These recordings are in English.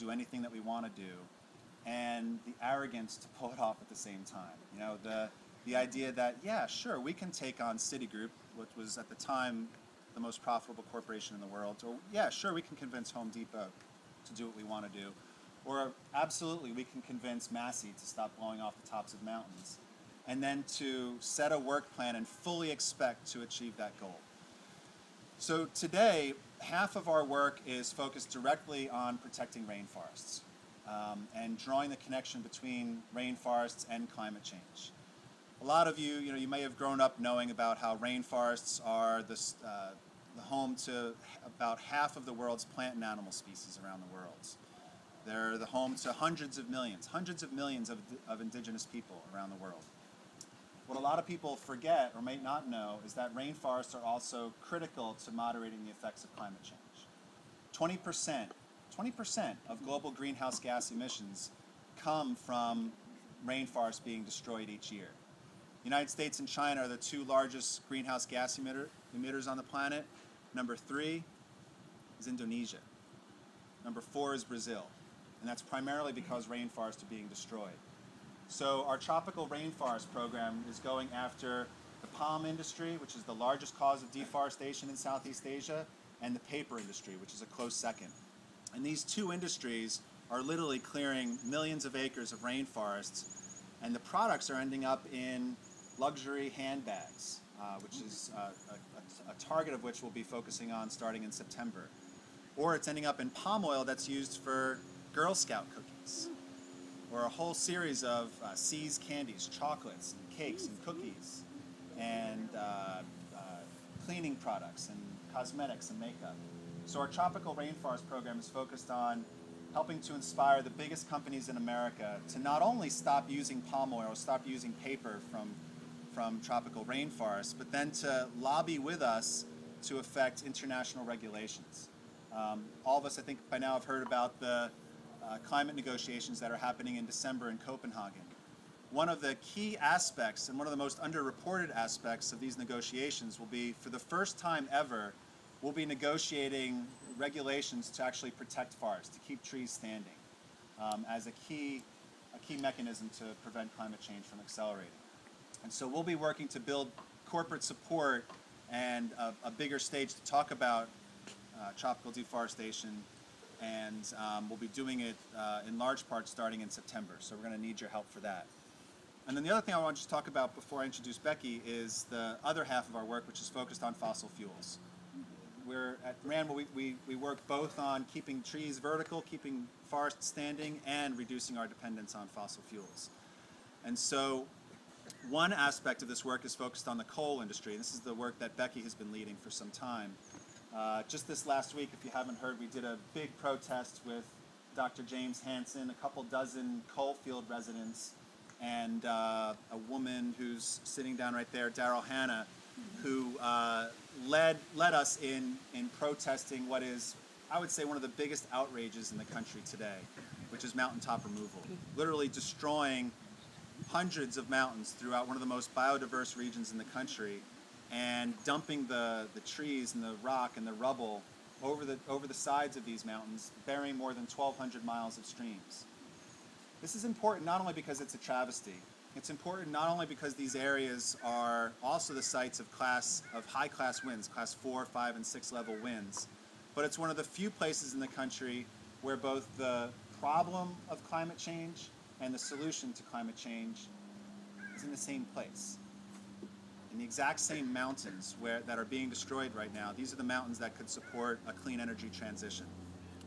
do anything that we want to do, and the arrogance to pull it off at the same time. You know, the idea that, yeah, sure, we can take on Citigroup, which was at the time the most profitable corporation in the world, or yeah, sure, we can convince Home Depot to do what we want to do, or absolutely, we can convince Massey to stop blowing off the tops of mountains, and then to set a work plan and fully expect to achieve that goal. So today, half of our work is focused directly on protecting rainforests and drawing the connection between rainforests and climate change. A lot of you, you may have grown up knowing about how rainforests are the home to about half of the world's plant and animal species around the world. They're the home to hundreds of millions of indigenous people around the world. What a lot of people forget or may not know is that rainforests are also critical to moderating the effects of climate change. 20% of global greenhouse gas emissions come from rainforests being destroyed each year. The United States and China are the two largest greenhouse gas emitters on the planet. Number 3 is Indonesia. Number 4 is Brazil. And that's primarily because rainforests are being destroyed. So our tropical rainforest program is going after the palm industry, which is the largest cause of deforestation in Southeast Asia, and the paper industry, which is a close second. And these two industries are literally clearing millions of acres of rainforests, and the products are ending up in luxury handbags, which is a target of which we'll be focusing on starting in September. Or it's ending up in palm oil that's used for Girl Scout cookies, or a whole series of C's candies, chocolates, and cakes, and cookies, and cleaning products, and cosmetics, and makeup. So our tropical rainforest program is focused on helping to inspire the biggest companies in America to not only stop using palm oil, stop using paper from tropical rainforests, but then to lobby with us to affect international regulations. All of us, I think, by now have heard about the climate negotiations that are happening in December in Copenhagen. One of the key aspects and one of the most underreported aspects of these negotiations will be, for the first time ever, we'll be negotiating regulations to actually protect forests, to keep trees standing, as a key mechanism to prevent climate change from accelerating. And so we'll be working to build corporate support and a bigger stage to talk about tropical deforestation, and we'll be doing it in large part starting in September, so we're going to need your help for that. And then the other thing I want to just talk about before I introduce Becky is the other half of our work, which is focused on fossil fuels. We're at Randall, we work both on keeping trees vertical, keeping forests standing, and reducing our dependence on fossil fuels. And so one aspect of this work is focused on the coal industry. This is the work that Becky has been leading for some time. Just this last week, if you haven't heard, we did a big protest with Dr. James Hansen, a couple dozen coal field residents, and a woman who's sitting down right there, Daryl Hannah, who led us in protesting what is, I would say, one of the biggest outrages in the country today, which is mountaintop removal. Literally destroying hundreds of mountains throughout one of the most biodiverse regions in the country, and dumping the trees and the rock and the rubble over the sides of these mountains, burying more than 1,200 miles of streams. This is important not only because it's a travesty. It's important not only because these areas are also the sites of high-class winds, class 4, 5, and 6 level winds, but it's one of the few places in the country where both the problem of climate change and the solution to climate change is in the same place. In the exact same mountains that are being destroyed right now, these are the mountains that could support a clean energy transition.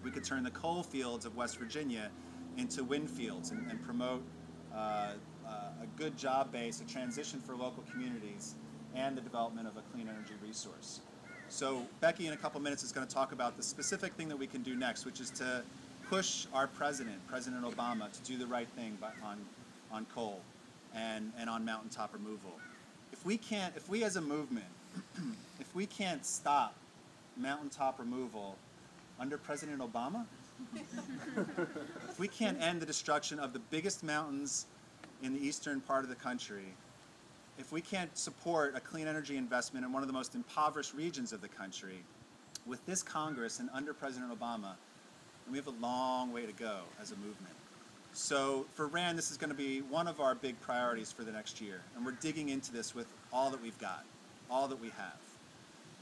We could turn the coal fields of West Virginia into wind fields and promote a good job base, a transition for local communities, and the development of a clean energy resource. So Becky, in a couple minutes, is going to talk about the specific thing that we can do next, which is to push our President Obama, to do the right thing on coal and on mountaintop removal. If we as a movement, if we can't stop mountaintop removal under President Obama, if we can't end the destruction of the biggest mountains in the eastern part of the country, if we can't support a clean energy investment in one of the most impoverished regions of the country, with this Congress and under President Obama, and we have a long way to go as a movement. So for RAND, this is going to be one of our big priorities for the next year, and we're digging into this with all that we've got, all that we have.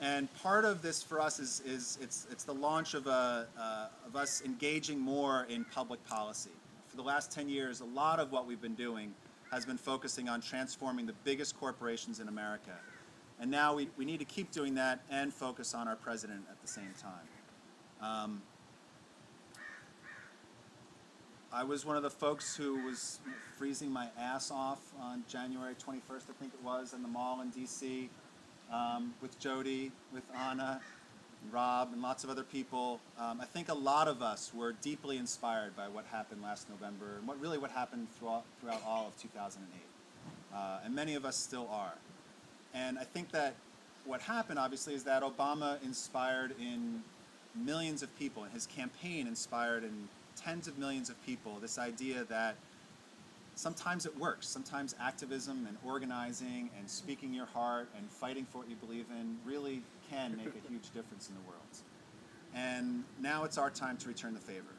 And part of this for us is it's the launch of us engaging more in public policy. For the last 10 years, a lot of what we've been doing has been focusing on transforming the biggest corporations in America. And now we need to keep doing that and focus on our president at the same time. I was one of the folks who was freezing my ass off on January 21st, I think it was, in the mall in D.C. With Jody, with Anna, and Rob, and lots of other people. I think a lot of us were deeply inspired by what happened last November and what happened throughout all of 2008. And many of us still are. And I think that what happened, obviously, is that Obama inspired in millions of people, and his campaign inspired in tens of millions of people this idea that sometimes it works. Sometimes activism and organizing and speaking your heart and fighting for what you believe in really can make a huge difference in the world. And now it's our time to return the favor.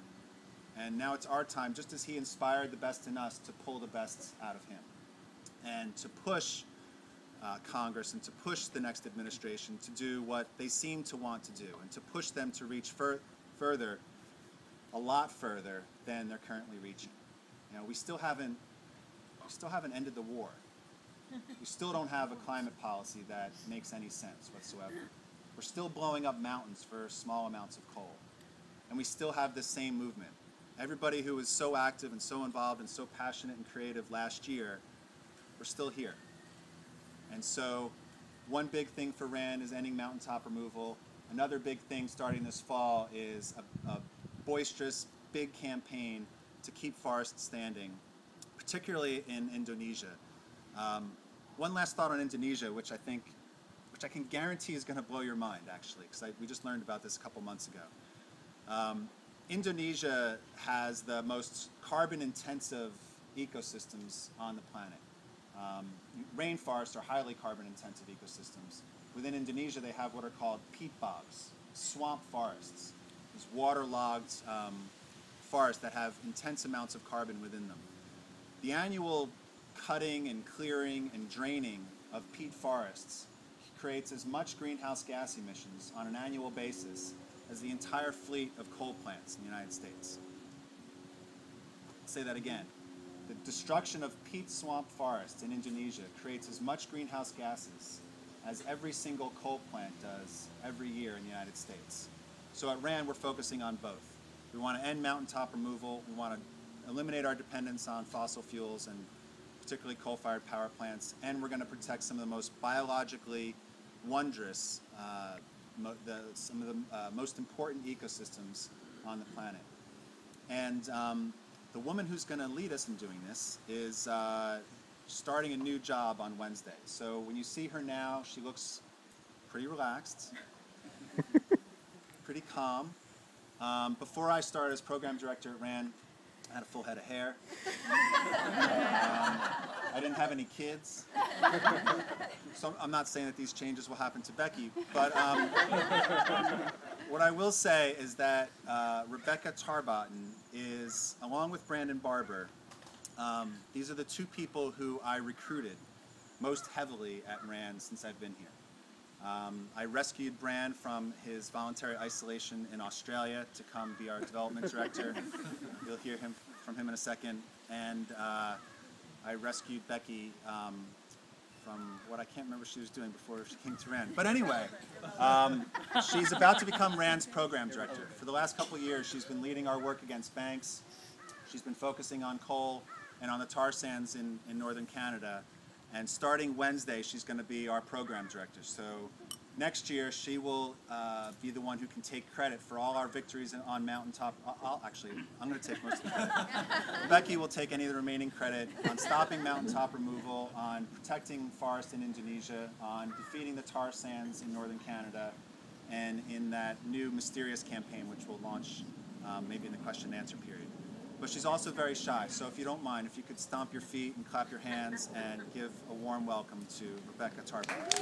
And now it's our time, just as he inspired the best in us, to pull the best out of him and to push Congress and to push the next administration to do what they seem to want to do and to push them to reach further, a lot further than they're currently reaching. You know, we still haven't ended the war. We still don't have a climate policy that makes any sense whatsoever. We're still blowing up mountains for small amounts of coal. And we still have this same movement. Everybody who was so active and so involved and so passionate and creative last year, we're still here. And so one big thing for RAND is ending mountaintop removal. Another big thing starting this fall is a boisterous, big campaign to keep forests standing, particularly in Indonesia. One last thought on Indonesia, which I can guarantee is going to blow your mind, actually, because we just learned about this a couple months ago. Indonesia has the most carbon-intensive ecosystems on the planet. Rainforests are highly carbon-intensive ecosystems. Within Indonesia, they have what are called peat bogs, swamp forests. These waterlogged forests that have intense amounts of carbon within them. The annual cutting and clearing and draining of peat forests creates as much greenhouse gas emissions on an annual basis as the entire fleet of coal plants in the United States. I'll say that again. The destruction of peat swamp forests in Indonesia creates as much greenhouse gases as every single coal plant does every year in the United States. So at RAND, we're focusing on both. We want to end mountaintop removal. We want to eliminate our dependence on fossil fuels and particularly coal-fired power plants. And we're going to protect some of the most biologically wondrous, some of the most important ecosystems on the planet. And the woman who's going to lead us in doing this is starting a new job on Wednesday. So when you see her now, she looks pretty relaxed, pretty calm. Before I started as program director at RAND, I had a full head of hair. I didn't have any kids. So I'm not saying that these changes will happen to Becky, but what I will say is that Rebecca Tarbotten is, along with Brandon Barber, these are the two people who I recruited most heavily at RAND since I've been here. I rescued Brand from his voluntary isolation in Australia to come be our development director. You'll hear from him in a second. And I rescued Becky from what I can't remember she was doing before she came to RAND. But anyway, she's about to become RAND's program director. For the last couple of years, she's been leading our work against banks. She's been focusing on coal and on the tar sands in northern Canada. And starting Wednesday, she's going to be our program director. So next year, she will be the one who can take credit for all our victories on mountaintop. I'm going to take most of the credit. Becky will take any of the remaining credit on stopping mountaintop removal, on protecting forest in Indonesia, on defeating the tar sands in northern Canada, and in that new mysterious campaign, which will launch maybe in the question and answer period. But she's also very shy, so if you don't mind, if you could stomp your feet and clap your hands and give a warm welcome to Rebecca Tarbotten.